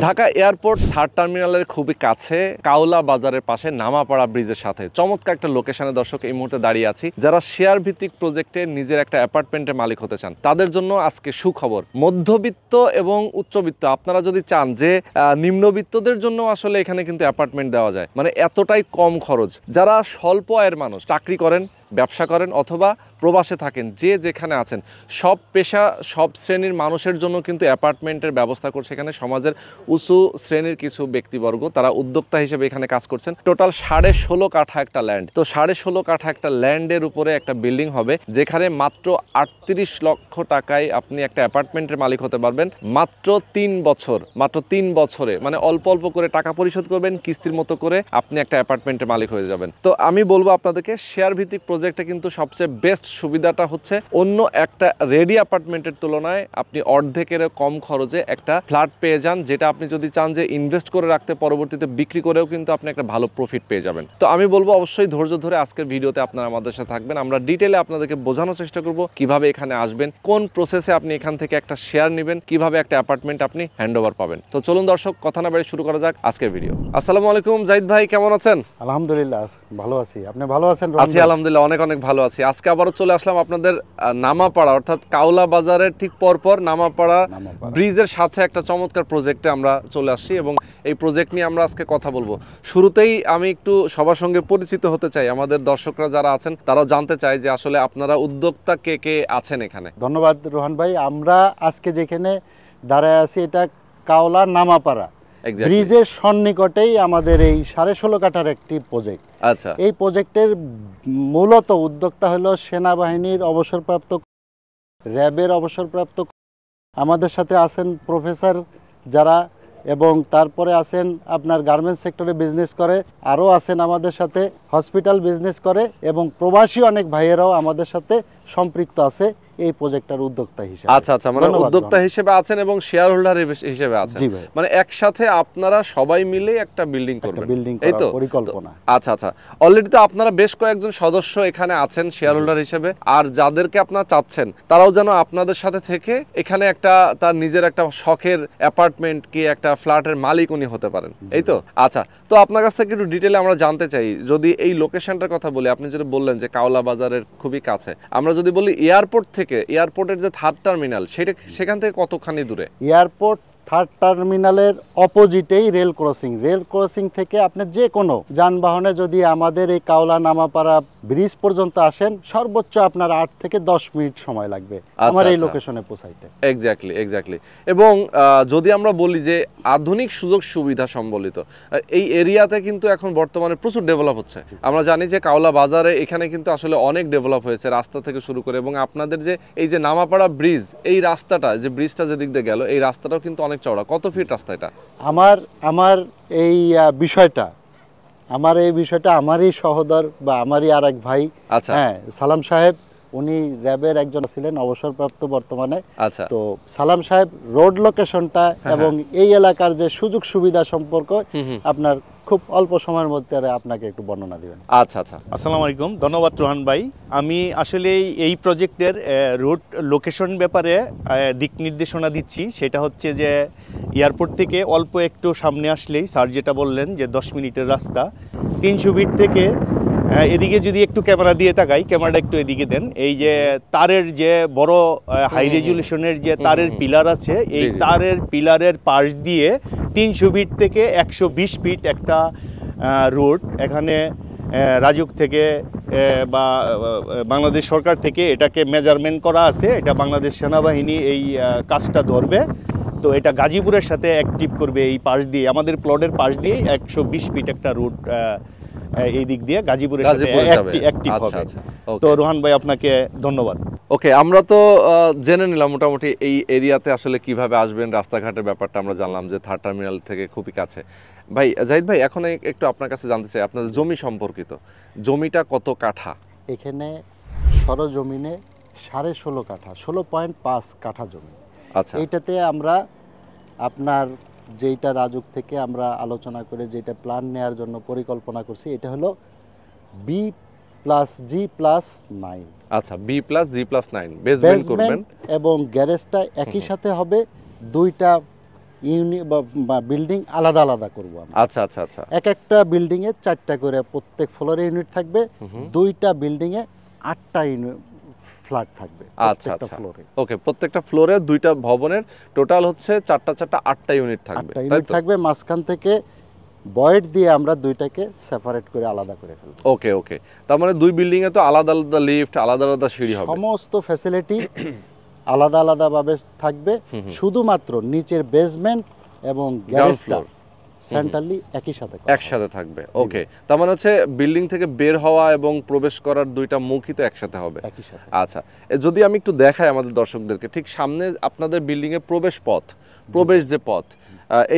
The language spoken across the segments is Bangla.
ঢাকা এয়ারপোর্ট থার্ড টার্মিনালের খুবই কাছে কাওলা বাজারের পাশে নামাপাড়া ব্রিজের সাথে চমৎকার একটা লোকেশনে দর্শক এই মুহূর্তে দাঁড়িয়ে আছি। যারা শেয়ার ভিত্তিক প্রজেক্টে নিজের একটা অ্যাপার্টমেন্টের মালিক হতে চান তাদের জন্য আজকে সুখবর। মধ্যবিত্ত এবং উচ্চবিত্ত আপনারা যদি চান যে নিম্নবিত্তদের জন্য আসলে এখানে কিন্তু অ্যাপার্টমেন্ট দেওয়া যায়, মানে এতটাই কম খরচ। যারা স্বল্প আয়ের মানুষ, চাকরি করেন, ব্যবসা করেন অথবা প্রবাসে থাকেন, যে যেখানে আছেন, সব পেশা সব শ্রেণীর মানুষের জন্য কিন্তু অ্যাপার্টমেন্টের ব্যবস্থা করছে এখানে সমাজের উঁচু শ্রেণীর কিছু ব্যক্তিবর্গ। তারা উদ্যোক্তা হিসেবে এখানে কাজ করছেন। টোটাল 16.5 কাঠা একটা ল্যান্ড। তো 16.5 কাঠা একটা ল্যান্ডের উপরে একটা বিল্ডিং হবে, যেখানে মাত্র 38 লক্ষ টাকায় আপনি একটা অ্যাপার্টমেন্টের মালিক হতে পারবেন। মাত্র 3 বছর, মাত্র 3 বছরে, মানে অল্প অল্প করে টাকা পরিশোধ করবেন, কিস্তির মতো করে আপনি একটা অ্যাপার্টমেন্টের মালিক হয়ে যাবেন। তো আমি বলবো আপনাদেরকে, শেয়ার ভিত্তিক প্রজেক্টে কিন্তু সবচেয়ে বেস্ট সুবিধাটা হচ্ছে অন্য একটা রেডি অ্যাপার্টমেন্টের তুলনায় আপনি অর্ধেকের কম খরচে একটা ফ্ল্যাট পেয়ে যান, যেটা আপনি যদি চান যে ইনভেস্ট করে রাখতে পরবর্তীতে বিক্রি করেও কিন্তু আপনি একটা ভালো প্রফিট পেয়ে যাবেন। তো আমি বলবো অবশ্যই ধৈর্য ধরে আজকের ভিডিওতে আপনারা আমাদের সাথে থাকবেন। আমরা ডিটেলে আপনাদেরকে বোঝানোর চেষ্টা করব কিভাবে এখানে আসবেন, কোন প্রসেসে আপনি এখান থেকে একটা শেয়ার নেবেন, কিভাবে একটা অ্যাপার্টমেন্ট আপনি হ্যান্ডওভার পাবেন। তো চলুন দর্শক, কথা না বাড়িয়ে শুরু করা যাক আজকের ভিডিও। আসসালামু আলাইকুম জাহিদ ভাই, কেমন আছেন? আলহামদুলিল্লাহ ভালো আছি, আপনি ভালো আছেন? আছি আলহামদুলিল্লাহ, অনেক অনেক ভালো আছি। আজকে আবারও চলে আসলাম আপনাদের নামাপাড়া অর্থাৎ কাওলা বাজারের ঠিক পরপর নামাপাড়া ব্রিজের সাথে একটা চমৎকার প্রজেক্টে আমরা চলে আসছি এবং এই প্রজেক্ট নিয়ে আমরা আজকে কথা বলবো। শুরুতেই আমি একটু সবার সঙ্গে পরিচিত হতে চাই, আমাদের দর্শকরা যারা আছেন তারাও জানতে চায় যে আসলে আপনারা উদ্যোক্তা কে কে আছেন এখানে। ধন্যবাদ রোহান ভাই। আমরা আজকে যেখানে দাঁড়ায় আছি এটা কাওলা নামাপাড়া ব্রিজের সন্নিকটেই আমাদের এই 16.5 কাঠার একটি প্রজেক্ট। আচ্ছা, এই প্রজেক্টের মূলত উদ্যোক্তা হলো সেনাবাহিনীর অবসরপ্রাপ্ত, র্যাবের অবসরপ্রাপ্ত। আমাদের সাথে আছেন প্রফেসর যারা, এবং তারপরে আছেন আপনার গার্মেন্টস সেক্টরে বিজনেস করে, আরও আছেন আমাদের সাথে হসপিটাল বিজনেস করে, এবং প্রবাসী অনেক ভাইয়েরাও আমাদের সাথে সম্পৃক্ত আছে এই প্রজেক্টের উদ্যোক্তা হিসেবে। আচ্ছা আচ্ছা, মানে উদ্যোক্তা হিসেবে আছেন এবং শেয়ার হোল্ডার হিসেবে আছেন। মানে একসাথে আপনারা সবাই মিলে একটা বিল্ডিং করবেন, এই তো পরিকল্পনা? আচ্ছা আচ্ছা, অলরেডি তো আপনারা বেশ কয়েকজন সদস্য এখানে আছেন শেয়ার হোল্ডার হিসেবে, আর যাদেরকে আপনারা চাচ্ছেন তারাও যেন আপনাদের সাথে থেকে এখানে একটা তার নিজের একটা শখের অ্যাপার্টমেন্ট কি একটা ফ্ল্যাটের মালিক উনি হতে পারেন, এই তো? আচ্ছা, তো আপনার কাছ থেকে একটু ডিটেলে আমরা জানতে চাই, যদি এই লোকেশনটার কথা বলি, আপনি যদি বললেন যে কাওলা বাজারের খুবই কাছে, আমরা যদি বলি এয়ারপোর্ট থেকে, এয়ারপোর্টের যে থার্ড টার্মিনাল সেখান থেকে কতখানি দূরে? এয়ারপোর্ট থার্ড টার্মিনালের অপোজিটেই রেল ক্রসিং। রেল ক্রসিং থেকে আপনি যে কোনো যানবাহনে যদি আমাদের এই কাওলা নামাপাড়া ব্রিজ পর্যন্ত আসেন, সর্বোচ্চ আপনার 8 থেকে 10 মিনিট সময় লাগবে আমার এই লোকেশনে পৌঁছাইতে। Exactly exactly. এবং যদি আমরা বলি যে আধুনিক সুযোগ সুবিধা সম্বলিত এই এরিয়াতে কিন্তু এখন বর্তমানে প্রচুর ডেভেলপ হচ্ছে। আমরা জানি যে কাওলা বাজারে এখানে কিন্তু আসলে অনেক ডেভেলপ হয়েছে, রাস্তা থেকে শুরু করে, এবং আপনাদের যে এই যে নামাপাড়া ব্রিজ, এই রাস্তাটা যে ব্রিজটা যেদিক দিয়ে গেল, এই রাস্তাটাও কিন্তু অনেক চওড়া। কত ফিট রাস্তা এটা? আমার এই বিষয়টা আমারই সহোদর বা আমারই আর এক ভাই, হ্যাঁ, সালাম সাহেব, উনি র্যাবের একজন ছিলেন, অবসরপ্রাপ্ত বর্তমানে। আচ্ছা, তো সালাম সাহেব রোড লোকেশনটা এবং এই এলাকার যে সুযোগ সুবিধা সম্পর্কে আপনার খুব অল্প সময়ের মধ্যে আপনাকে একটু বর্ণনা দিবেন। আচ্ছা আচ্ছা, আসসালামু আলাইকুম, ধন্যবাদ রোহান ভাই। আমি আসলে এই প্রজেক্টের রোড লোকেশন ব্যাপারে দিক নির্দেশনা দিচ্ছি। সেটা হচ্ছে যে এয়ারপোর্ট থেকে অল্প একটু সামনে আসলেই স্যার যেটা বললেন যে 10 মিনিটের রাস্তা, 300 ফিট থেকে এদিকে যদি একটু ক্যামেরা দিয়ে তাকাই, ক্যামেরাটা একটু এদিকে দেন, এই যে তারের যে বড় হাই রেজুলেশনের যে তারের পিলার আছে, এই তারের পিলারের পাশ দিয়ে 300 ফিট থেকে 120 ফিট একটা রোড এখানে রাজুক থেকে বা বাংলাদেশ সরকার থেকে এটাকে মেজারমেন্ট করা আছে। এটা বাংলাদেশ সেনাবাহিনী এই কাজটা ধরবে। তো এটা গাজীপুরের সাথে অ্যাক্টিভ করবে, এই পাশ দিয়ে আমাদের প্লটের পাশ দিয়ে 120 ফিট একটা রুট এই দিক দিয়ে গাজীপুরের সাথে অ্যাক্টিভ হবে। তো রোহান ভাই আপনাকে ধন্যবাদ। ওকে, আমরা তো জেনে নিলাম মোটামুটি এই এরিয়াতে আসলে কিভাবে আসবেন, রাস্তাঘাটের ব্যাপারটা আমরা জানলাম যে থার্ড টার্মিনাল থেকে খুবই কাছে। ভাই জাহিদ ভাই, এখন একটু আপনার কাছে জানতে চাই আপনাদের জমি সম্পর্কিত। জমিটা কত কাঠা? এখানে সরজমিনে 16.5 কাঠা, 16.5 কাঠা জমি। আচ্ছা, এইটাতে আমরা আপনার যেটা রাজুক থেকে আমরা আলোচনা করে যেটা প্ল্যান নেওয়ার জন্য পরিকল্পনা করছি, এটা হলো B+G+9। আচ্ছা, B+G+9 বেসমেন্ট করবেন, এবং গ্যারেজটা একই সাথে হবে, দুইটা বা বিল্ডিং আলাদা আলাদা করব আমরা। আচ্ছা আচ্ছা আচ্ছা এক একটা বিল্ডিং এ 4টা করে প্রত্যেক ফ্লোরে ইউনিট থাকবে, 2টা বিল্ডিং এ 8টা ফ্ল্যাট থাকবে আচ্ছা প্রত্যেকটা আচ্ছা ফ্লোরে। ওকে, প্রত্যেকটা ফ্লোরে 2টা ভবনের টোটাল হচ্ছে 8টা ইউনিট থাকবে, 8টা তাই ইউনিট তো? থাকবে, মাঝখান থেকে বয়েড দিয়ে আমরা 2টাকে সেপারেট করে আলাদা করে ফেলব। ওকে ওকে, তার মানে 2 বিল্ডিং এ তো আলাদা আলাদা লিফট, আলাদা আলাদা সিঁড়ি হবে। সমস্ত ফ্যাসিলিটি আলাদা আলাদা ভাবে থাকবে, শুধুমাত্র নিচের বেসমেন্ট এবং গ্যারেজটা floor। সেন্ট্রালি একই সাথে করা একসাথে থাকবে। ওকে, তার মানে হচ্ছে বিল্ডিং থেকে বের হওয়া এবং প্রবেশ করার 2টা মুখই তো একসাথে হবে। একই সাথে। আচ্ছা, যদি আমি একটু দেখাই আমাদের দর্শকদেরকে, ঠিক সামনে আপনাদের বিল্ডিং এর প্রবেশ যে পথ,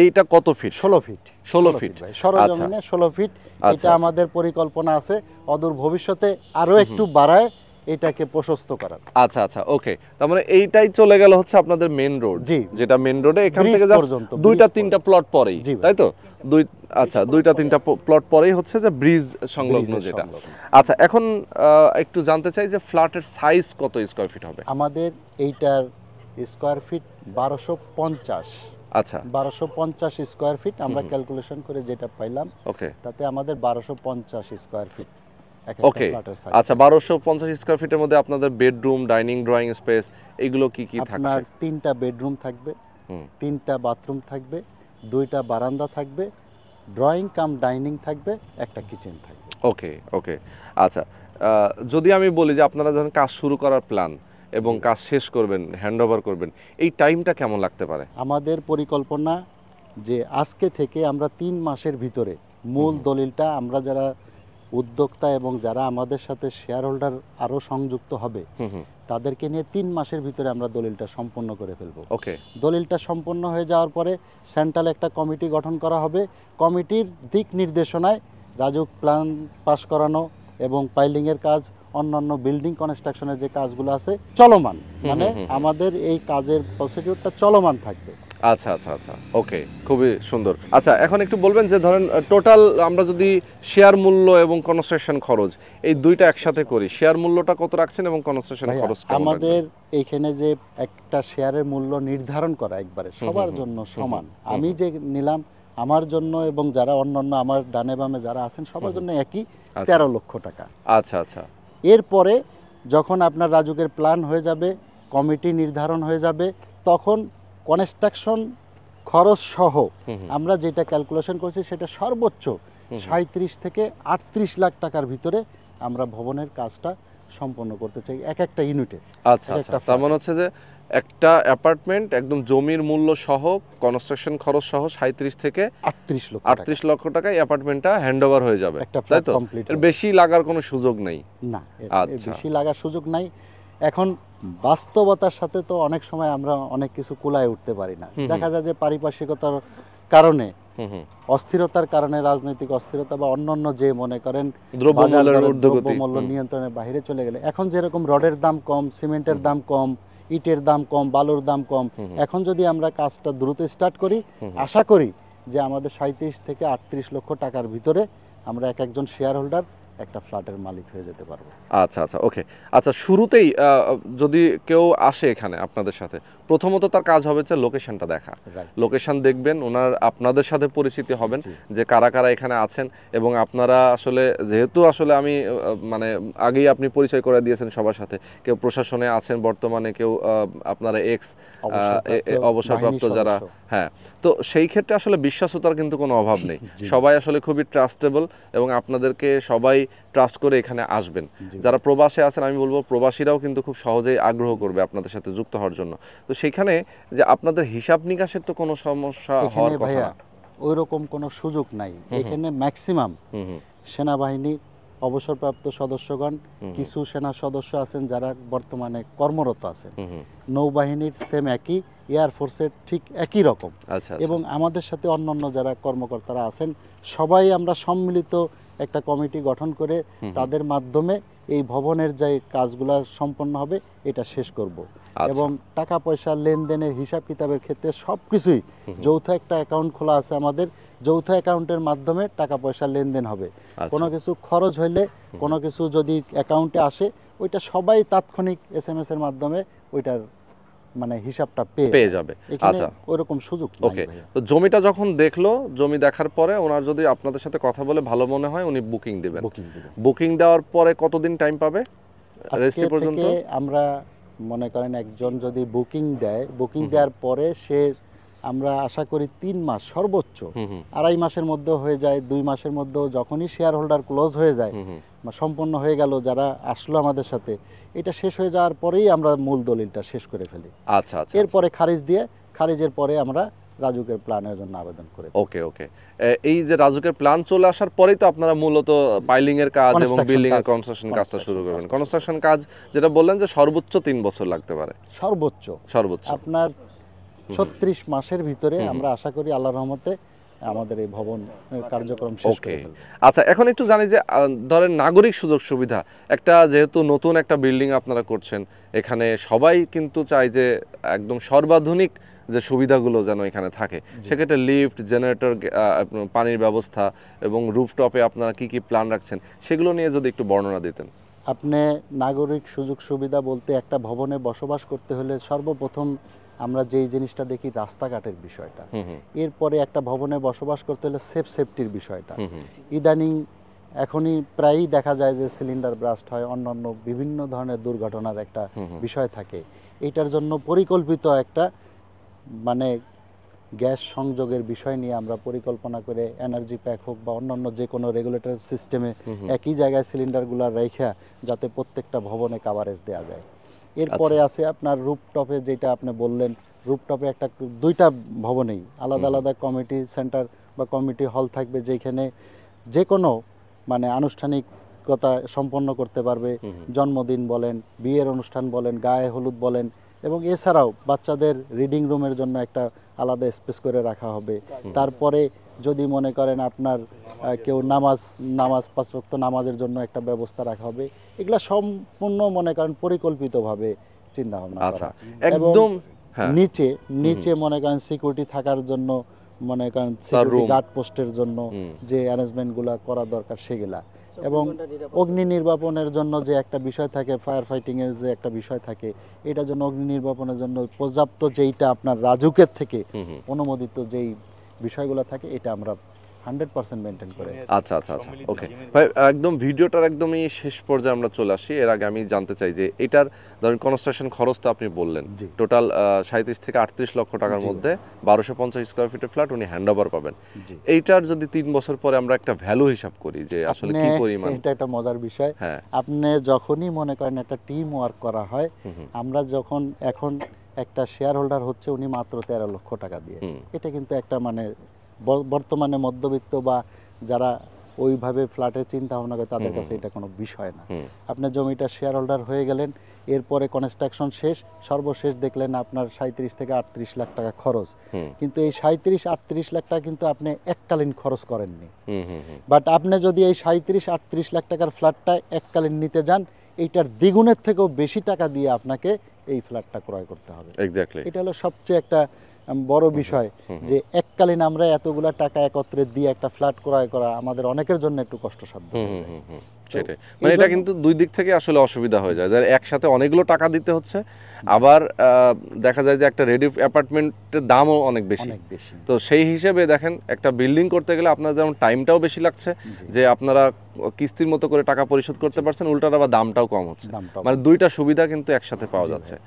এইটা কত ফিট? 16 ফিট। 16 ফিট। ভাই, সরজমিনে 16 ফিট। আচ্ছা, এটা আমাদের পরিকল্পনা আছে অদূর ভবিষ্যতে আরো একটু বাড়ায় এটাকে প্রশস্ত করার। আচ্ছা আচ্ছা ওকে, তার মানে এইটাই চলে গেল হচ্ছে আপনাদের মেইন রোড, জি। যেটা মেইন রোডে এখান Bridge থেকে জাস্ট পর্যন্ত, 2টা bridge 3টা প্লট পরেই, জি ভাই। তাই তো? আচ্ছা 2টা 3টা প্লট পরেই হচ্ছে যে ব্রিজ সংলগ্ন Bridge-এর যেটা। সংলগ্ন। আচ্ছা, এখন একটু জানতে চাই যে ফ্ল্যাটের সাইজ কত স্কয়ার ফিট হবে? আমাদের এইটার স্কয়ার ফিট 1250। আচ্ছা 1250 স্কয়ার ফিট আমরা ক্যালকুলেশন করে যেটা পাইলাম, ওকে তাতে আমাদের 1250 স্কয়ার ফিট এক ওকে, একটা ফ্ল্যাটের সাইজ। আচ্ছা 1250 স্কয়ার ফিটের মধ্যে আপনাদের বেডরুম, ডাইনিং, ড্রয়িং স্পেস এগুলো কি কি আপনার থাকছে? 3টা বেডরুম থাকবে, 3টা বাথরুম থাকবে, 2টা বারান্দা থাকবে, ড্রয়িং কাম ডাইনিং থাকবে, একটা কিচেন থাকবে। ওকে ওকে, আচ্ছা যদি আমি বলি যে আপনারা যখন কাজ শুরু করার প্ল্যান এবং কাজ শেষ করবেন, হ্যান্ডওভার করবেন, এই টাইমটা কেমন লাগতে পারে? আমাদের পরিকল্পনা যে আজকে থেকে আমরা 3 মাসের ভিতরে মূল দলিলটা আমরা যারা উদ্যোক্তা এবং যারা আমাদের সাথে শেয়ার হোল্ডার আরও সংযুক্ত হবে তাদেরকে নিয়ে 3 মাসের ভিতরে আমরা দলিলটা সম্পন্ন করে ফেলবো। ওকে দলিলটা সম্পন্ন হয়ে যাওয়ার পরে সেন্ট্রাল একটা কমিটি গঠন করা হবে। কমিটির দিক নির্দেশনায় রাজুক প্ল্যান পাস করানো এবং পাইলিংয়ের কাজ, অন্যান্য বিল্ডিং কনস্ট্রাকশনের যে কাজগুলো আছে চলমান, মানে আমাদের এই কাজের প্রসিডিউরটা চলমান থাকবে। আচ্ছা আচ্ছা আচ্ছা ওকে, খুবই সুন্দর। আচ্ছা, এখন একটু বলবেন যে ধরেন টোটাল আমরা যদি শেয়ার মূল্য এবং কনস্ট্রাকশন খরচ এই 2টা একসাথে করি, শেয়ার মূল্যটা কত রাখছেন এবং কনস্ট্রাকশন ভাইয়া, খরচ কেমন আমাদের রাখবেন? এইখানে যে একটা শেয়ারের মূল্য নির্ধারণ করা একবারে সবার জন্য সমান। আমি যে নিলাম আমার জন্য এবং যারা অন্যান্য আমার ডানে বামে যারা আছেন সবার জন্য একই 13 লক্ষ টাকা। আচ্ছা আচ্ছা এরপরে যখন আপনার রাজুকের প্ল্যান হয়ে যাবে, কমিটি নির্ধারণ হয়ে যাবে, তখন কনস্ট্রাকশন খরচ সহ আমরা যেটা ক্যালকুলেশন করছি সেটা সর্বোচ্চ 37 থেকে 38 লাখ টাকার ভিতরে আমরা ভবনের কাজটা সম্পন্ন করতে চাই এক একটা ইউনিটে। আচ্ছা আচ্ছা, তার মানে হচ্ছে যে একটা অ্যাপার্টমেন্ট একদম জমির মূল্য সহ কনস্ট্রাকশন খরচ সহ 37 থেকে 38 লক্ষ টাকা এই অ্যাপার্টমেন্টটা হ্যান্ডওভার হয়ে যাবে, একটা তাই ফ্ল্যাট তো? কমপ্লিট এর বেশি লাগার কোনো সুযোগ নেই। না, এর আচ্ছা। বেশি লাগার সুযোগ নাই। এখন বাস্তবতার সাথে তো অনেক সময় আমরা অনেক কিছু কুলায় উঠতে পারি না। দেখা যায় যে পারিপার্শ্বিকতার কারণে, অস্থিরতার কারণে, রাজনৈতিক অস্থিরতা বা অন্যান্য যে মনে করেন দ্রব্যমূল্য নিয়ন্ত্রণের বাইরে চলে গেলে, এখন যেরকম রডের দাম কম, সিমেন্টের দাম কম, ইটের দাম কম, বালুর দাম কম, এখন যদি আমরা কাজটা দ্রুত স্টার্ট করি, আশা করি যে আমাদের 37 থেকে 38 লক্ষ টাকার ভিতরে আমরা এক একজন শেয়ার হোল্ডার একটা ফ্ল্যাটের মালিক হয়ে যেতে পারবো। আচ্ছা আচ্ছা ওকে, আচ্ছা শুরুতেই যদি কেউ আসে এখানে আপনাদের সাথে, প্রথমত তার কাজ হবে যে লোকেশনটা দেখা, লোকেশন দেখবেন, ওনার আপনাদের সাথে পরিচিতি হবেন যে কারা কারা এখানে আছেন, এবং আপনারা আসলে যেহেতু আসলে আমি মানে আগেই আপনি পরিচয় করে দিয়েছেন সবার সাথে, কেউ প্রশাসনে আছেন বর্তমানে, কেউ আপনারা অবসরপ্রাপ্ত যারা, হ্যাঁ, তো সেই ক্ষেত্রে আসলে বিশ্বাসতার কিন্তু কোনো অভাব নেই, সবাই আসলে খুবই ট্রাস্টেবল এবং আপনাদেরকে সবাই ট্রাস্ট করে এখানে আসবেন। যারা প্রবাসে আছেন আমি বলবো প্রবাসীরাও কিন্তু খুব সহজেই আগ্রহ করবে আপনাদের সাথে যুক্ত হওয়ার জন্য। তো সেইখানে যে আপনাদের হিসাব নিকাশের তো কোনো সমস্যা হওয়ার কথা না, ওই রকম কোনো সুযোগ নাই এখানে। ম্যাক্সিমাম সেনাবাহিনী অবসরপ্রাপ্ত সদস্যগণ, কিছু সেনা সদস্য আছেন যারা বর্তমানে কর্মরত আছেন, নৌবাহিনীর সেম একই, এয়ারফোর্সের ঠিক একই রকম, এবং আমাদের সাথে অন্যান্য যারা কর্মকর্তারা আছেন সবাই আমরা সম্মিলিত একটা কমিটি গঠন করে তাদের মাধ্যমে এই ভবনের যে কাজগুলো সম্পন্ন হবে এটা শেষ করব। এবং টাকা পয়সা লেনদেনের হিসাব কিতাবের ক্ষেত্রে সব কিছুই যৌথ একটা অ্যাকাউন্ট খোলা আছে আমাদের, যৌথ অ্যাকাউন্টের মাধ্যমে টাকা পয়সা লেনদেন হবে। কোনো কিছু খরচ হইলে, কোনো কিছু যদি অ্যাকাউন্টে আসে, ওইটা সবাই তাৎক্ষণিক SMS এর মাধ্যমে ওইটার মানে হিসাবটা পেয়ে যাবে। এখানে আচ্ছা, ওইরকম সুযোগ নাই ওকে। ভাইয়া। তো জমিটা যখন দেখলো, জমি দেখার পরে ওনার যদি আপনাদের সাথে কথা বলে ভালো মনে হয় উনি বুকিং দিবেন। বুকিং দিবেন। বুকিং দেওয়ার পরে কতদিন টাইম পাবে আজকে রেজিস্ট্রি পর্যন্ত? থেকে আমরা মনে করেন একজন যদি বুকিং দেয়, বুকিং দেওয়ার পরে সে আমরা আশা করি 3 মাস সর্বোচ্চ, 2.5 মাসের মধ্যে হয়ে যায়, 2 মাসের মধ্যেও যখনই শেয়ার হোল্ডার ক্লোজ হয়ে যায় বা সম্পন্ন হয়ে গেল যারা আসলো আমাদের সাথে, এটা শেষ হয়ে যাওয়ার পরেই আমরা মূল দলিলটা শেষ করে ফেলি। আচ্ছা আচ্ছা। এরপরে খারিজ দিয়ে, খারিজের পরে আমরা রাজুকের প্ল্যানের জন্য আবেদন করে দিই। ওকে ওকে। এই যে রাজুকের প্ল্যান চলে আসার পরেই তো আপনারা মূলত পাইলিং এর কাজ এবং Construction বিল্ডিং এর কাজ, কনস্ট্রাকশন কাজটা construction শুরু করবেন। কাজ। কনস্ট্রাকশন কাজ যেটা বললেন যে সর্বোচ্চ 3 বছর লাগতে পারে, সর্বোচ্চ সর্বোচ্চ। আপনার 36 মাসের ভিতরে আমরা আশা করি আল্লাহর রহমতে আমাদের এই ভবন কার্যক্রম শেষ ওকে। করে ফেলব। আচ্ছা, এখন একটু জানি যে ধরেন নাগরিক সুযোগ সুবিধা, একটা যেহেতু নতুন একটা বিল্ডিং আপনারা করছেন, এখানে সবাই কিন্তু চায় যে একদম সর্বাধুনিক যে সুবিধাগুলো যেন এখানে থাকে। সেক্ষেত্রে লিফট, জেনারেটর, পানির ব্যবস্থা এবং রুফটপে আপনারা কি কি প্ল্যান রাখছেন সেগুলো নিয়ে যদি একটু বর্ণনা দিতেন। আপনি নাগরিক সুযোগ সুবিধা বলতে একটা ভবনে বসবাস করতে হলে সর্বপ্রথম আমরা যেই জিনিসটা দেখি রাস্তাঘাটের বিষয়টা, এরপরে একটা ভবনে বসবাস করতে হলে সেফটির বিষয়টা। ইদানিং এখনই প্রায়ই দেখা যায় যে সিলিন্ডার ব্রাস্ট হয়, অন্যান্য বিভিন্ন ধরনের দুর্ঘটনার একটা বিষয় থাকে। এইটার জন্য পরিকল্পিত একটা মানে গ্যাস সংযোগের বিষয় নিয়ে আমরা পরিকল্পনা করে এনার্জি প্যাক হোক বা অন্যান্য যে কোনো রেগুলেটর সিস্টেমে একই জায়গায় সিলিন্ডারগুলো রেখে যাতে প্রত্যেকটা ভবনে কাভারেজ দেওয়া যায়। এরপরে আছে আপনার রুফটপে, যেটা আপনি বললেন, রুফটপে একটা 2টা ভবনেই আলাদা আলাদা কমিটি সেন্টার বা কমিটি হল থাকবে, যেখানে যে কোনো মানে আনুষ্ঠানিকতা সম্পন্ন করতে পারবে। জন্মদিন বলেন, বিয়ের অনুষ্ঠান বলেন, গায়ে হলুদ বলেন, এবং এছাড়াও বাচ্চাদের রিডিং রুমের জন্য একটা আলাদা স্পেস করে রাখা হবে। তারপরে যদি মনে করেন আপনার কেউ নামাজ 5 ওয়াক্ত নামাজের জন্য একটা ব্যবস্থা রাখা হবে। এগুলা সম্পূর্ণ মনে করেন পরিকল্পিতভাবে চিন্তা ভাবনা আচ্ছা, করা। একদম। হ্যাঁ, নিচে মনে করেন সিকিউরিটি থাকার জন্য, মনে করেন সিকিউরিটি গার্ড পোস্টের জন্য যে অ্যারেঞ্জমেন্টগুলো করা দরকার সেগুলা, এবং অগ্নি নির্বাপনের জন্য যে একটা বিষয় থাকে, ফায়ার ফাইটিংয়ের যে একটা বিষয় থাকে, এটার জন্য অগ্নি নির্বাপনের জন্য পর্যাপ্ত যেইটা আপনার রাজুকের থেকে অনুমোদিত যেই বিষয়গুলো থাকে, এটা আমরা 100% মেনটেন করে। আচ্ছা আচ্ছা আচ্ছা, ওকে ভাই। একদম ভিডিওটার একদমই শেষ পর্যায়ে আমরা চলে আসি। এর আগে আমি জানতে চাই যে এটার ধরেন কনস্ট্রাকশন খরচ তো আপনি বললেন টোটাল 37 থেকে 38 লক্ষ টাকার মধ্যে 1250 স্কয়ার ফিটের ফ্ল্যাট উনি হ্যান্ড ওভার পাবেন। এইটার যদি 3 বছর পরে আমরা একটা ভ্যালু হিসাব করি যে আসলে কি পরিমাণ, এটা একটা মজার বিষয়। আপনি যখনই মনে করেন একটা টিম ওয়ার্ক করা হয়, আমরা যখন এখন একটা শেয়ার হোল্ডার হচ্ছে উনি মাত্র 13 লক্ষ টাকা দিয়ে, এটা কিন্তু একটা মানে বর্তমানে মধ্যবিত্ত বা যারা ওইভাবে ফ্ল্যাটের চিন্তা ভাবনা করে তাদের কাছে এটা কোনো বিষয় না। আপনি জমিটা শেয়ার হোল্ডার হয়ে গেলেন, এরপরে কনস্ট্রাকশন শেষ, সর্বশেষ দেখলেন আপনার 37 থেকে 38 লাখ টাকা খরচ। কিন্তু এই 37-38 লাখ টাকা কিন্তু আপনি এককালীন খরচ করেননি। বাট আপনি যদি এই 37-38 লাখ টাকার ফ্ল্যাটটা এককালীন নিতে যান, এইটার দ্বিগুণের থেকেও বেশি টাকা দিয়ে আপনাকে এই ফ্ল্যাটটা ক্রয় করতে হবে। এক্স্যাক্টলি, এটা হলো সবচেয়ে একটা বড় বিষয়, যে এককালীন আমরা এতগুলা টাকা একত্রে দিয়ে একটা ফ্ল্যাট ক্রয় করা আমাদের অনেকের জন্য একটু কষ্টসাধ্য। সেটাই, মানে এটা কিন্তু দুই দিক থেকে আসলে অসুবিধা হয়ে যায়, যার একসাথে অনেকগুলো টাকা দিতে হচ্ছে, আবার দেখা যায় যে একটা রেডি অ্যাপার্টমেন্টের দামও অনেক বেশি। তো সেই হিসেবে দেখেন একটা বিল্ডিং করতে গেলে আপনার যেমন টাইমটাও বেশি লাগছে, যে আপনারা কিস্তির মতো করে টাকা পরিশোধ করতে পারছেন, উল্টাটা আবার দামটাও কম হচ্ছে, মানে দুইটা সুবিধা কিন্তু একসাথে পাওয়া যাচ্ছে।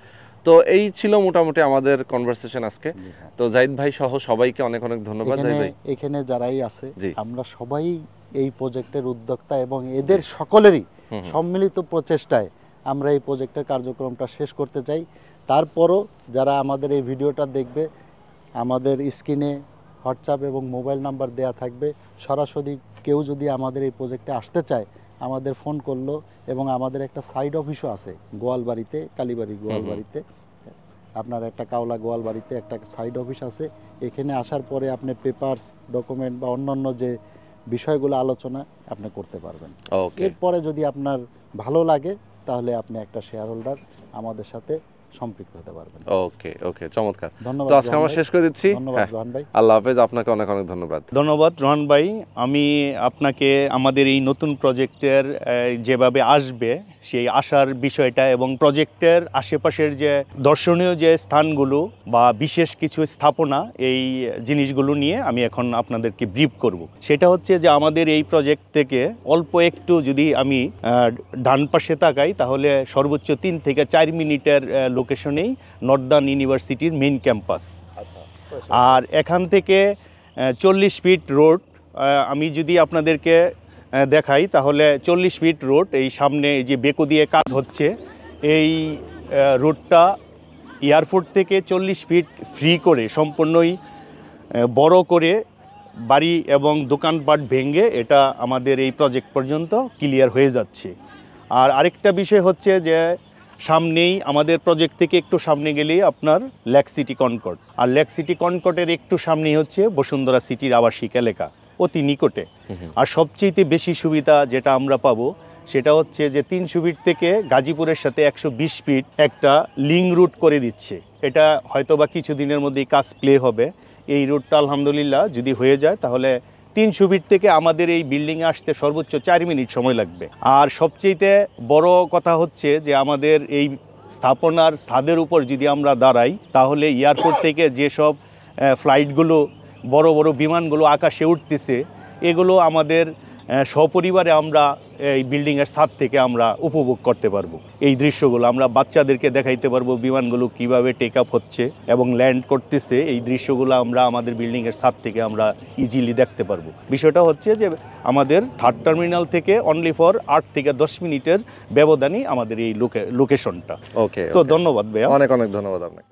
তো এই ছিল মোটামুটি আমাদের কনভারসেশন আজকে। তো জাহিদ ভাই সহ সবাইকে অনেক অনেক ধন্যবাদ। জাহিদ ভাই, এখানে যারাই আছে আমরা সবাই এই প্রজেক্টের উদ্যোক্তা, এবং এদের সকলেরই সম্মিলিত প্রচেষ্টায় আমরা এই প্রজেক্টের কার্যক্রমটা শেষ করতে চাই। তারপরও যারা আমাদের এই ভিডিওটা দেখবে, আমাদের স্ক্রিনে হোয়াটসঅ্যাপ এবং মোবাইল নাম্বার দেয়া থাকবে, সরাসরি কেউ যদি আমাদের এই প্রজেক্টে আসতে চায় আমাদের ফোন করলো, এবং আমাদের একটা সাইড অফিসও আছে গোয়ালবাড়িতে, কালীবাড়ি গোয়ালবাড়িতে, আপনার একটা কাওলা গোয়ালবাড়িতে একটা সাইড অফিস আছে। এখানে আসার পরে আপনি পেপারস, ডকুমেন্ট বা অন্যান্য যে বিষয়গুলো আলোচনা আপনি করতে পারবেন। এরপরে যদি আপনার ভালো লাগে তাহলে আপনি একটা শেয়ার হোল্ডার আমাদের সাথে সম্পৃক্ত হতে পারবেন। ওকে ওকে, চমৎকার। ধন্যবাদ তো আজকে আমরা শেষ করে দিচ্ছি। ধন্যবাদ হ্যাঁ, রোহান ভাই। আল্লাহ হাফেজ, আপনাকে অনেক অনেক ধন্যবাদ। ধন্যবাদ রোহান ভাই। আমি আপনাকে আমাদের এই নতুন প্রজেক্টের যেভাবে আসবে সেই আসার বিষয়টা এবং প্রজেক্টের আশেপাশের যে দর্শনীয় যে স্থানগুলো বা বিশেষ কিছু স্থাপনা, এই জিনিসগুলো নিয়ে আমি এখন আপনাদেরকে ব্রিফ করব। সেটা হচ্ছে যে আমাদের এই প্রজেক্ট থেকে অল্প একটু যদি আমি ডান পাশে তাকাই, তাহলে সর্বোচ্চ 3 থেকে 4 মিনিটের লোকেশনেই নর্দার্ন ইউনিভার্সিটির মেইন ক্যাম্পাস। আর এখান থেকে 40 ফিট রোড আমি যদি আপনাদেরকে দেখাই, তাহলে 40 ফিট রোড, এই সামনে এই যে বেকো দিয়ে কাজ হচ্ছে, এই রোডটা এয়ারপোর্ট থেকে 40 ফিট ফ্রি করে সম্পূর্ণই বড় করে বাড়ি এবং দোকানপাট ভেঙে এটা আমাদের এই প্রজেক্ট পর্যন্ত ক্লিয়ার হয়ে যাচ্ছে। আর আরেকটা বিষয় হচ্ছে যে সামনেই আমাদের প্রজেক্ট থেকে একটু সামনে গেলেই আপনার লেক সিটি কনকর্ড, আর লেক সিটি কনকর্ডের একটু সামনেই হচ্ছে বসুন্ধরা সিটির আবাসিক এলাকা, অতি নিকটে। আর সবচেয়ে বেশি সুবিধা যেটা আমরা পাবো সেটা হচ্ছে যে 300 ফিট থেকে গাজীপুরের সাথে 120 ফিট একটা লিঙ্ক রুট করে দিচ্ছে। এটা হয়তোবা কিছুদিনের মধ্যেই কাজ প্লে হবে। এই রুটটা আলহামদুলিল্লাহ যদি হয়ে যায়, তাহলে 300 ফিট থেকে আমাদের এই বিল্ডিংয়ে আসতে সর্বোচ্চ 4 মিনিট সময় লাগবে। আর সবচেয়ে বড় কথা হচ্ছে যে আমাদের এই স্থাপনার ছাদের উপর যদি আমরা দাঁড়াই, তাহলে এয়ারপোর্ট থেকে যেসব ফ্লাইটগুলো, বড় বড় বিমানগুলো আকাশে উঠতেছে, এগুলো আমাদের সপরিবারে আমরা এই বিল্ডিংয়ের ছাদ থেকে আমরা উপভোগ করতে পারবো। এই দৃশ্যগুলো আমরা বাচ্চাদেরকে দেখাইতে পারবো, বিমানগুলো কিভাবে টেক আপ হচ্ছে এবং ল্যান্ড করতেছে, এই দৃশ্যগুলো আমরা আমাদের বিল্ডিংয়ের ছাদ থেকে আমরা ইজিলি দেখতে পারবো। বিষয়টা হচ্ছে যে আমাদের 3rd টার্মিনাল থেকে অনলি ফর 8 থেকে 10 মিনিটের ব্যবধানই আমাদের এই লোকেশনটা। ওকে, তো ধন্যবাদ ভাইয়া, অনেক অনেক ধন্যবাদ আপনাকে।